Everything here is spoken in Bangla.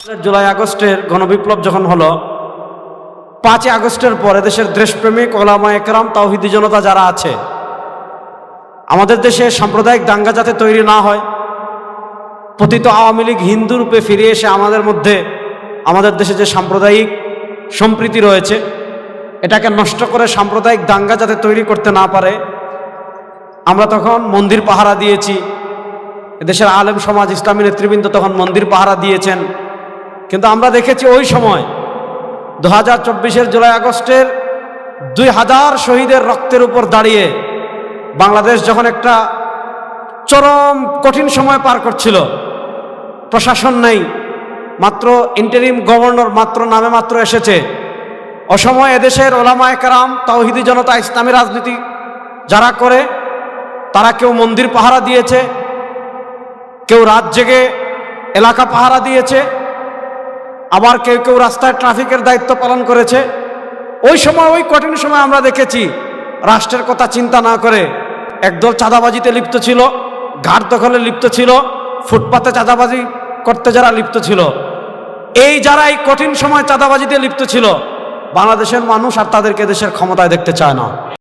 জুলাই আগস্টের গণবিপ্লব যখন হলো, 5 আগস্টের পরে দেশের দেশপ্রেমিক ওলামা একরাম তাওহীদি জনতা যারা আছে, আমাদের দেশে সাম্প্রদায়িক দাঙ্গা যাতে তৈরি না হয়, পতিত আওয়ামী লীগ হিন্দু রূপে ফিরে এসে আমাদের মধ্যে, আমাদের দেশে যে সাম্প্রদায়িক সম্প্রীতি রয়েছে এটাকে নষ্ট করে সাম্প্রদায়িক দাঙ্গা যাতে তৈরি করতে না পারে, আমরা তখন মন্দির পাহারা দিয়েছি। দেশের আলেম সমাজ, ইসলামী নেতৃবৃন্দ তখন মন্দির পাহারা দিয়েছেন। কিন্তু আমরা দেখেছি ওই সময় 2024-এর জুলাই আগস্টের 2000 শহীদের রক্তের উপর দাঁড়িয়ে বাংলাদেশ যখন একটা চরম কঠিন সময় পার করছিল, প্রশাসন নেই, মাত্র ইন্টারিম গভর্নর নামে মাত্র এসেছে, অসময় এদেশের ওলামায়ে কেরাম তাওহীদি জনতা ইসলামী রাজনীতি যারা করে তারা কেউ মন্দির পাহারা দিয়েছে, কেউ রাত জেগে এলাকা পাহারা দিয়েছে, আবার কেউ কেউ রাস্তায় ট্রাফিকের দায়িত্ব পালন করেছে। ওই সময়, ওই কঠিন সময় আমরা দেখেছি রাষ্ট্রের কথা চিন্তা না করে একদল চাঁদাবাজিতে লিপ্ত ছিল, ঘাট দখলে লিপ্ত ছিল, ফুটপাতে চাঁদাবাজি করতে যারা লিপ্ত ছিল, যারা এই কঠিন সময় চাঁদাবাজিতে লিপ্ত ছিল, বাংলাদেশের মানুষ আর তাদেরকে দেশের ক্ষমতায় দেখতে চায় না।